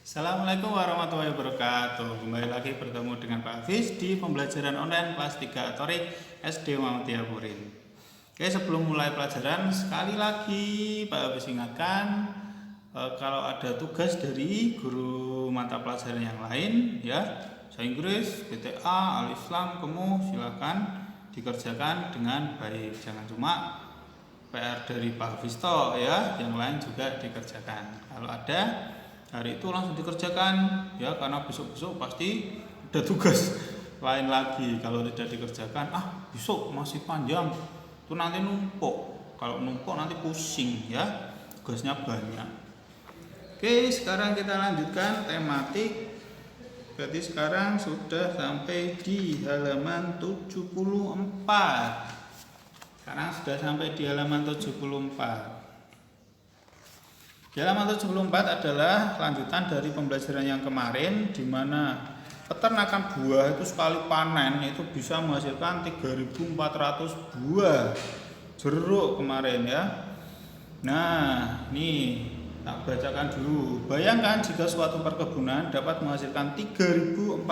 Assalamualaikum warahmatullahi wabarakatuh. Kembali lagi bertemu dengan Pak Hafiz di pembelajaran online kelas 3 Torik SD Muhammadiyah Purin. Oke, sebelum mulai pelajaran sekali lagi Pak Hafiz ingatkan kalau ada tugas dari guru mata pelajaran yang lain ya, bahasa Inggris, BTA, Al-Islam, silahkan dikerjakan dengan baik. Jangan cuma PR dari Pak Hafiz ya, yang lain juga dikerjakan. Kalau ada hari itu langsung dikerjakan ya, karena besok-besok pasti ada tugas lain lagi. Kalau tidak dikerjakan, besok masih panjang, itu nanti numpuk. Kalau numpuk nanti pusing ya, tugasnya banyak. Oke, sekarang kita lanjutkan tematik. Berarti sekarang sudah sampai di halaman 74. Sekarang sudah sampai di halaman 74. Di halaman 74 adalah lanjutan dari pembelajaran yang kemarin, di mana peternakan buah itu sekali panen itu bisa menghasilkan 3.400 buah jeruk kemarin ya. Nah, ini tak bacakan dulu. Bayangkan jika suatu perkebunan dapat menghasilkan 3.400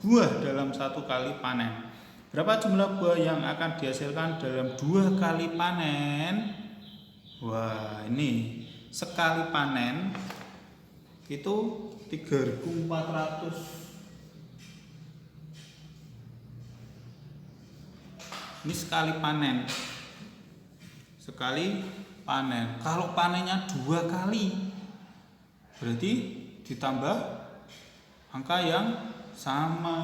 buah dalam satu kali panen. Berapa jumlah buah yang akan dihasilkan dalam 2 kali panen? Wah, ini sekali panen itu 3.400. Ini sekali panen. Sekali panen. Kalau panennya 2 kali, berarti ditambah angka yang sama.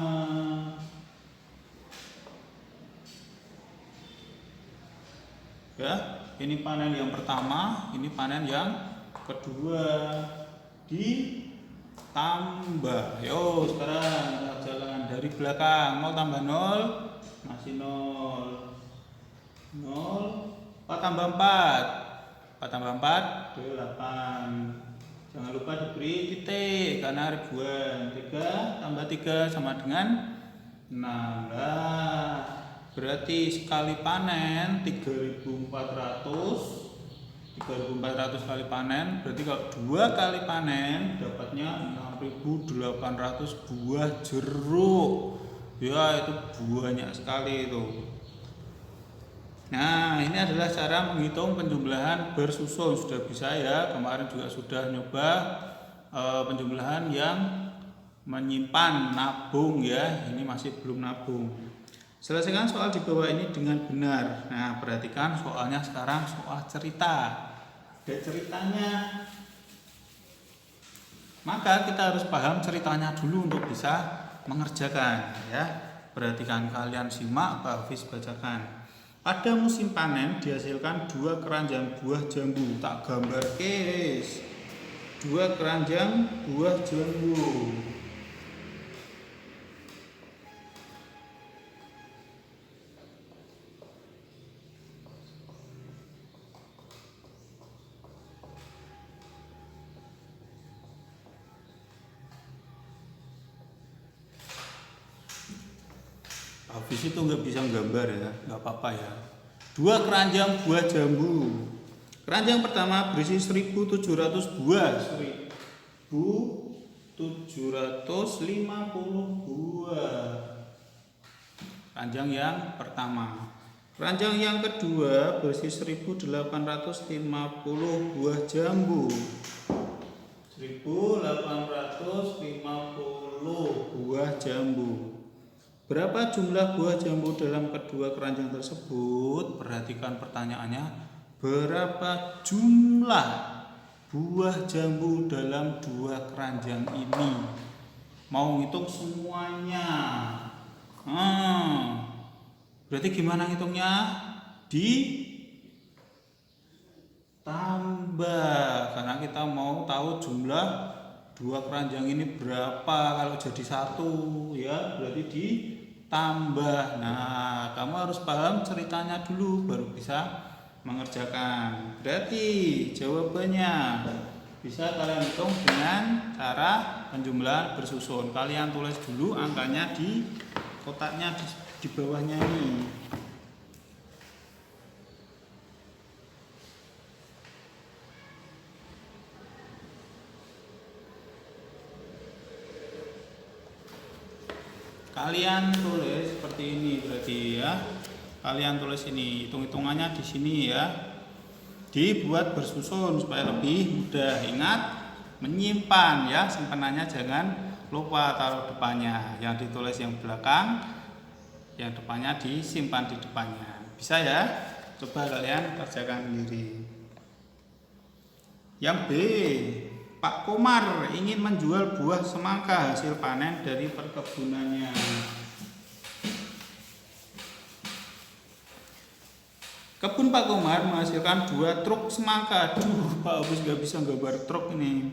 Ya, ini panen yang pertama, ini panen yang kedua, ditambah. Yo, sekarang kita jalan dari belakang. 0 tambah 0 masih 0. 0 4 tambah 4 tambah 4 8. Jangan lupa diberi titik karena ribuan. 3 tambah 3 sama dengan 16. Berarti sekali panen 3.400 kali panen, berarti kalau 2 kali panen dapatnya 6.800 buah jeruk. Ya, itu banyak sekali itu. Nah, ini adalah cara menghitung penjumlahan bersusun. Sudah bisa ya, kemarin juga sudah nyoba penjumlahan yang menyimpan nabung ya. Ini masih belum nabung. Selesaikan soal di bawah ini dengan benar. Nah, perhatikan soalnya sekarang soal cerita. Ada ceritanya. Maka kita harus paham ceritanya dulu untuk bisa mengerjakan ya. Perhatikan, kalian simak, Pak Hafiz bacakan. Pada musim panen dihasilkan 2 keranjang buah jambu. Tak gambar kes. 2 keranjang buah jambu. Habis itu nggak bisa gambar ya, nggak apa-apa ya. 2 keranjang buah jambu. Keranjang pertama berisi 1.700 buah. 1.750 buah. Keranjang yang pertama. Keranjang yang kedua berisi 1.850 buah jambu. 1.850 buah jambu. Berapa jumlah buah jambu dalam kedua keranjang tersebut? Perhatikan pertanyaannya. Berapa jumlah buah jambu dalam 2 keranjang ini? Mau ngitung semuanya. Berarti gimana ngitungnya? Ditambah. Karena kita mau tahu jumlah 2 keranjang ini berapa kalau jadi 1 ya, berarti ditambah. Nah, kamu harus paham ceritanya dulu baru bisa mengerjakan. Berarti jawabannya bisa kalian hitung dengan cara penjumlahan bersusun. Kalian tulis dulu angkanya di kotaknya di bawahnya ini. Kalian tulis seperti ini berarti ya. Kalian tulis ini, hitung-hitungannya di sini ya. Dibuat bersusun supaya lebih mudah. Ingat menyimpan ya, simpanannya jangan lupa taruh depannya. Yang ditulis yang belakang, yang depannya disimpan di depannya. Bisa ya? Coba kalian kerjakan sendiri. Yang B, Pak Komar ingin menjual buah semangka hasil panen dari perkebunannya. Kebun Pak Komar menghasilkan 2 truk semangka. Aduh, Pak Agus gak bisa gambar truk ini.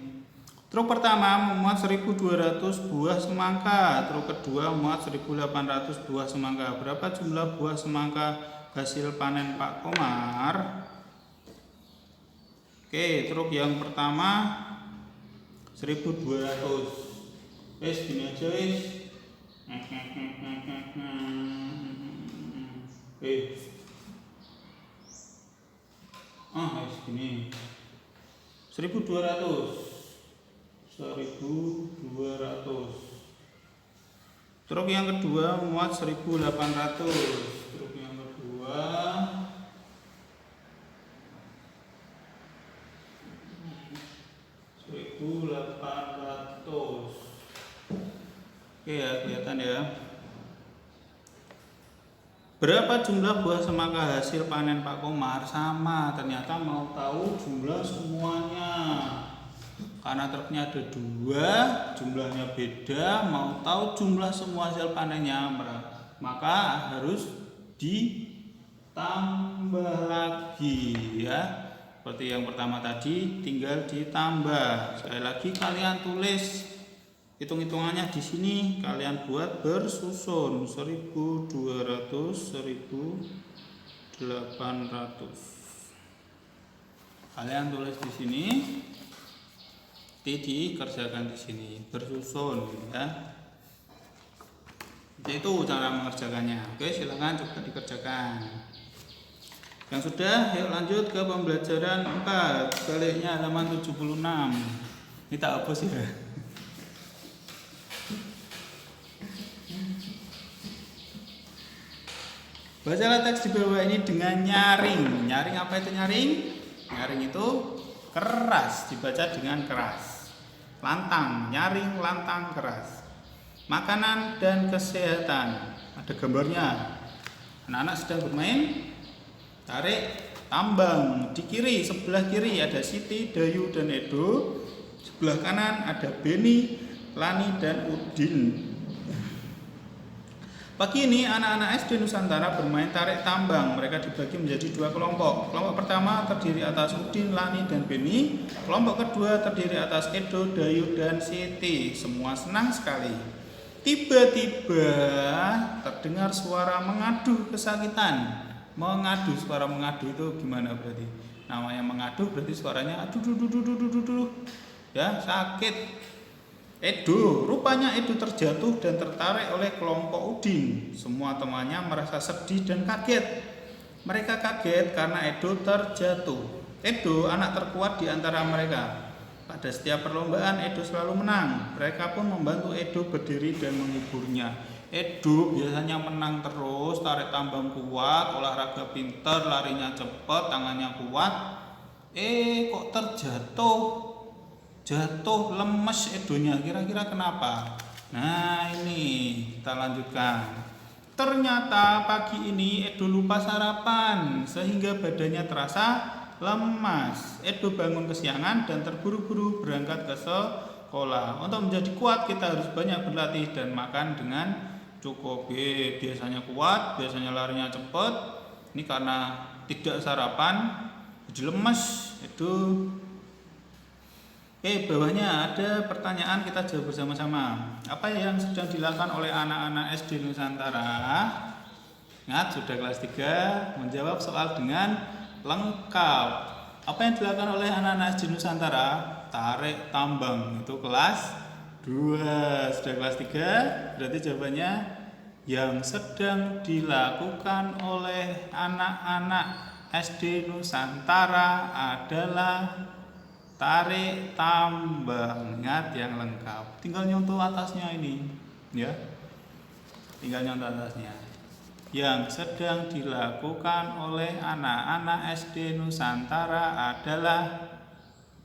Truk pertama memuat 1.200 buah semangka. Truk kedua memuat 1.800 buah semangka. Berapa jumlah buah semangka hasil panen Pak Komar? Oke, truk yang pertama 1.200. Gini aja segini 1.200. Truk yang kedua memuat 1.800. Truk yang kedua 1.800. Oke ya, kelihatan ya. Berapa jumlah buah semangka hasil panen Pak Komar? Sama, ternyata mau tahu jumlah semuanya. Karena truknya ada 2, jumlahnya beda, mau tahu jumlah semua hasil panennya, maka harus ditambah lagi ya. Seperti yang pertama tadi, tinggal ditambah. Sekali lagi kalian tulis hitung-hitungannya di sini, kalian buat bersusun 1.200, 1.800. Kalian tulis di sini, dikerjakan di sini, bersusun ya. Itu cara mengerjakannya. Oke, silakan coba dikerjakan. Yang sudah, yuk lanjut ke pembelajaran 4, baliknya halaman 76. Ini tak hapus ya. Bacalah teks di bawah ini dengan nyaring. Nyaring apa itu nyaring? Nyaring itu keras, dibaca dengan keras. Lantang, nyaring, lantang, keras. Makanan dan kesehatan. Ada gambarnya. Anak-anak sedang bermain. Tarik, tambang. Di kiri, sebelah kiri ada Siti, Dayu, dan Edo. Sebelah kanan ada Beni, Lani, dan Udin. Pagi ini anak-anak SD Nusantara bermain tarik tambang. Mereka dibagi menjadi 2 kelompok. Kelompok pertama terdiri atas Udin, Lani, dan Beni. Kelompok kedua terdiri atas Edo, Dayu, dan Siti. Semua senang sekali. Tiba-tiba terdengar suara mengadu kesakitan. Mengadu, suara mengadu itu gimana berarti? Namanya mengadu berarti suaranya aduh, ya sakit. Edo, rupanya Edo terjatuh dan tertarik oleh kelompok Udin. Semua temannya merasa sedih dan kaget. Mereka kaget karena Edo terjatuh. Edo anak terkuat di antara mereka. Pada setiap perlombaan Edo selalu menang. Mereka pun membantu Edo berdiri dan menghiburnya. Edo biasanya menang terus, tarik tambang kuat, olahraga pinter, larinya cepat, tangannya kuat. Kok terjatuh? Jatuh lemes Edonya, kira-kira kenapa? Nah ini kita lanjutkan. Ternyata pagi ini Edo lupa sarapan sehingga badannya terasa lemas. Edo bangun kesiangan dan terburu-buru berangkat ke sekolah. Untuk menjadi kuat kita harus banyak berlatih dan makan dengan cukup. Biasanya kuat, biasanya larinya cepat. Ini karena tidak sarapan jadi lemas Edo. Bawahnya ada pertanyaan, kita jawab bersama-sama. Apa yang sedang dilakukan oleh anak-anak SD Nusantara? Ingat, sudah kelas 3, menjawab soal dengan lengkap. Apa yang dilakukan oleh anak-anak SD Nusantara? Tarik tambang, itu kelas 2. Sudah kelas 3, berarti jawabannya yang sedang dilakukan oleh anak-anak SD Nusantara adalah tarik tambang. Ingat yang lengkap, tinggal nyontoh atasnya ini ya. tinggal nyontoh atasnya. Yang sedang dilakukan oleh anak-anak SD Nusantara adalah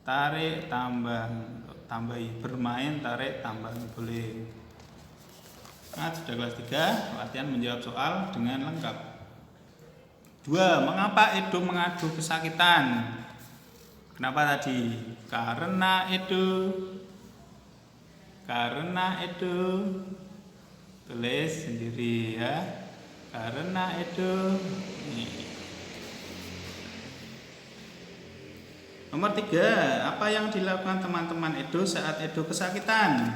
tarik tambang, tambahi, bermain tarik tambang boleh. Nah, sudah kelas 3, latihan menjawab soal dengan lengkap. 2. Mengapa Edo mengadu kesakitan? Kenapa tadi? Karena Edo tulis sendiri ya. Karena Edo. Nomor 3, apa yang dilakukan teman-teman Edo saat Edo kesakitan?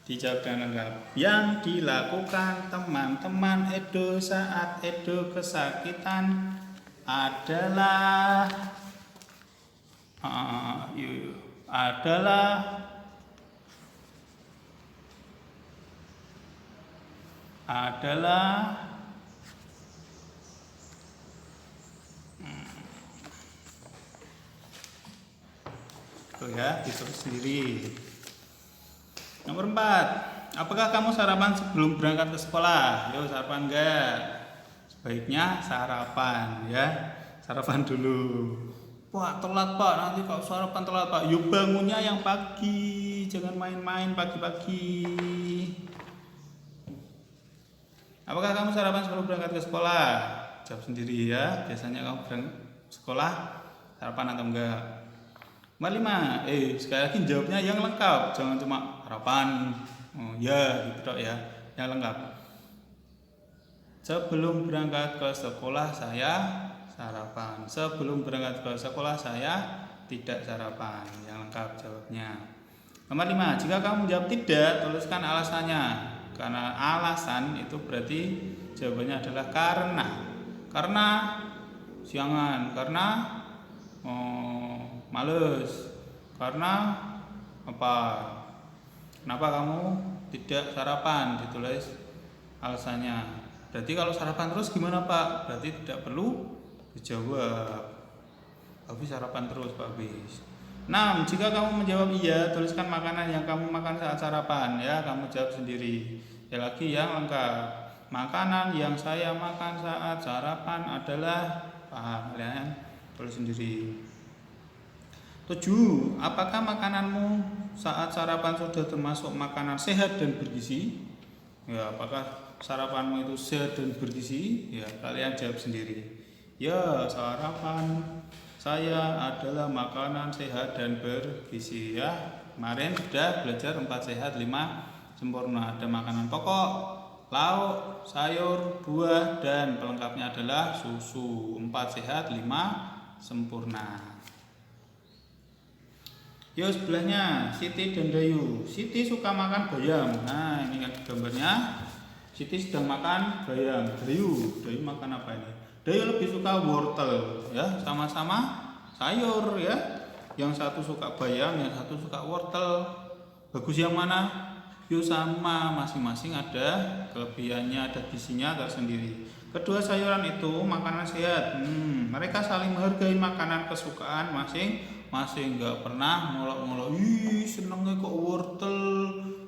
Dijawab dengan lengkap. Yang dilakukan teman-teman Edo saat Edo kesakitan adalah ya, ditulis sendiri. Nomor 4, apakah kamu sarapan sebelum berangkat ke sekolah? Yo, sarapan enggak? Sebaiknya sarapan ya, sarapan dulu. Wah, telat Pak, nanti kalau sarapan telat Pak. Yuk bangunnya yang pagi, jangan main-main pagi-pagi. Apakah kamu sarapan sebelum berangkat ke sekolah? Jawab sendiri ya, biasanya kamu berangkat sekolah sarapan atau enggak? Nomor 5, sekali lagi jawabnya yang lengkap, jangan cuma harapan, ya gitu dok ya, yang lengkap. Sebelum berangkat ke sekolah saya sarapan. Sebelum berangkat ke sekolah saya tidak sarapan, yang lengkap jawabnya. Nomor 5, jika kamu jawab tidak, tuliskan alasannya. Karena alasan itu berarti jawabannya adalah karena siangan, karena males, karena apa? Kenapa kamu tidak sarapan? Ditulis alasannya. Berarti kalau sarapan terus gimana Pak? Berarti tidak perlu dijawab. Habis sarapan terus Pak Bis. 6. Jika kamu menjawab iya, tuliskan makanan yang kamu makan saat sarapan ya. Kamu jawab sendiri. Ya lagi yang lengkap. Makanan yang saya makan saat sarapan adalah paham kalian? Tulis sendiri. 7. Apakah makananmu saat sarapan sudah termasuk makanan sehat dan bergizi? Ya, apakah sarapanmu itu sehat dan bergizi? Ya, kalian jawab sendiri. Ya, sarapan saya adalah makanan sehat dan bergizi ya. Kemarin sudah belajar 4 sehat 5 sempurna. Ada makanan pokok, lauk, sayur, buah, dan pelengkapnya adalah susu. 4 sehat 5 sempurna. Yo, sebelahnya Siti dan Dayu. Siti suka makan bayam. Nah, ini kan gambarnya. Siti sedang makan bayam. Dayu makan apa ini? Dayu lebih suka wortel ya, sama-sama sayur ya. Yang satu suka bayam, yang satu suka wortel. Bagus yang mana? Yo, sama, masing-masing ada kelebihannya, ada gizinya tersendiri. Kedua sayuran itu makanan sehat. Mereka saling menghargai makanan kesukaan masing-masing, nggak pernah ngolok-ngolok. Ih, senengnya kok wortel,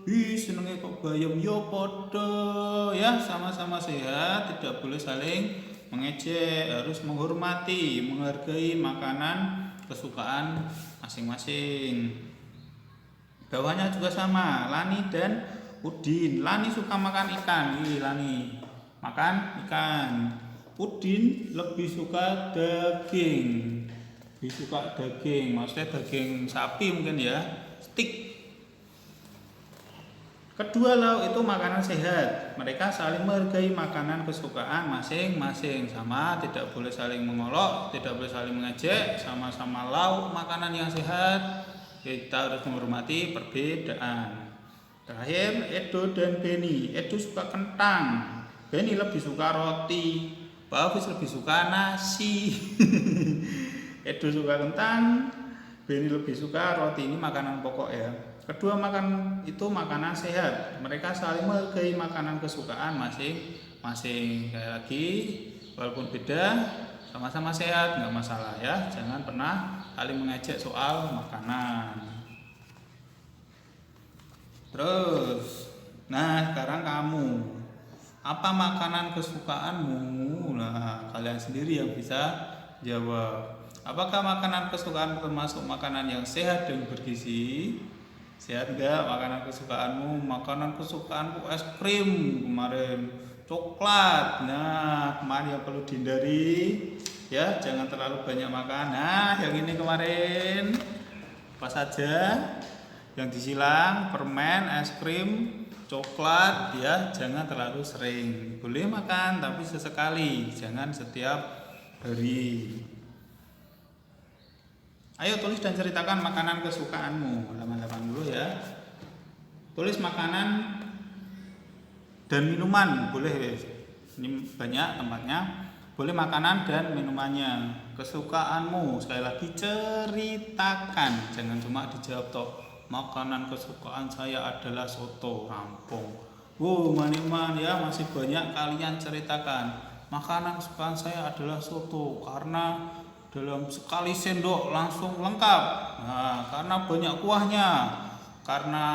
ih senengnya kok bayam. Yo podo ya, sama-sama sehat, tidak boleh saling mengejek, harus menghormati, menghargai makanan kesukaan masing-masing. Bawahnya juga sama, Lani dan Udin. Lani suka makan ikan. Lani makan ikan. Udin lebih suka daging. Maksudnya daging sapi mungkin ya, steak. Kedua lauk itu makanan sehat. Mereka saling menghargai makanan kesukaan masing-masing, sama, tidak boleh saling mengolok, tidak boleh saling mengejek, sama-sama lauk makanan yang sehat. Kita harus menghormati perbedaan. Terakhir, Edo dan Beni. Edo suka kentang, Beni lebih suka roti, Pak Hafiz lebih suka nasi. Edo suka kentang, Beni lebih suka roti. Ini makanan pokok ya. Kedua makan itu makanan sehat. Mereka saling menghargai makanan kesukaan masing-masing. Sekali lagi, walaupun beda, sama-sama sehat, nggak masalah ya. Jangan pernah saling mengejek soal makanan. Terus Nah, sekarang kamu. Apa makanan kesukaanmu? Nah, kalian sendiri yang bisa jawab. Apakah makanan kesukaan termasuk makanan yang sehat dan bergizi? Sehat enggak makanan kesukaanmu? Makanan kesukaanku es krim kemarin, coklat. Nah, kemarin yang perlu dihindari ya, jangan terlalu banyak makan. Nah, yang ini kemarin apa saja? Yang disilang permen, es krim, coklat ya, jangan terlalu sering. Boleh makan tapi sesekali, jangan setiap hari. Ayo tulis dan ceritakan makanan kesukaanmu. Halaman 80 ya. Tulis makanan dan minuman, boleh. Ini banyak tempatnya. Boleh makanan dan minumannya. Kesukaanmu, sekali lagi ceritakan, jangan cuma dijawab toh. Makanan kesukaan saya adalah soto, rampung. Wow, maniman ya, masih banyak kalian ceritakan. Makanan kesukaan saya adalah soto karena dalam sekali sendok langsung lengkap. Nah, karena banyak kuahnya, karena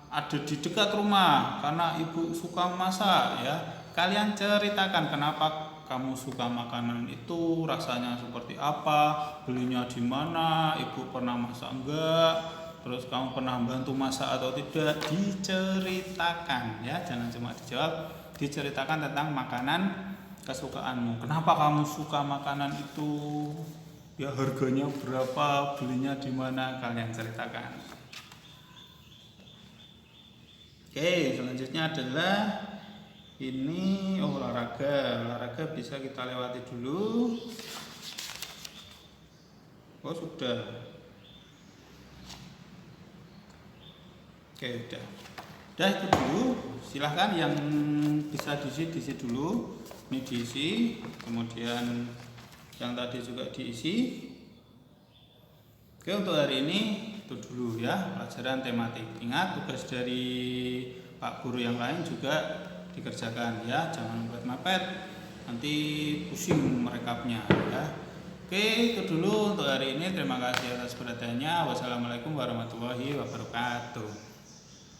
ada di dekat rumah, karena ibu suka masak ya. Kalian ceritakan kenapa kamu suka makanan itu, rasanya seperti apa, belinya di mana, ibu pernah masak enggak, terus kamu pernah bantu masak atau tidak, diceritakan ya, jangan cuma dijawab, diceritakan tentang makanan kesukaanmu. Kenapa kamu suka makanan itu? Ya, harganya berapa, belinya di mana, kalian ceritakan. Oke, selanjutnya adalah ini olahraga. Olahraga bisa kita lewati dulu. Oh, sudah. Oke, udah. Udah itu dulu. Silahkan yang bisa diisi dulu. Ini diisi, kemudian yang tadi juga diisi. Oke, untuk hari ini itu dulu ya, pelajaran tematik. Ingat, tugas dari Pak Guru yang lain juga dikerjakan ya, jangan mepet-mepet, nanti pusing merekapnya ya. Oke, itu dulu untuk hari ini. Terima kasih atas perhatiannya. Wassalamualaikum warahmatullahi wabarakatuh.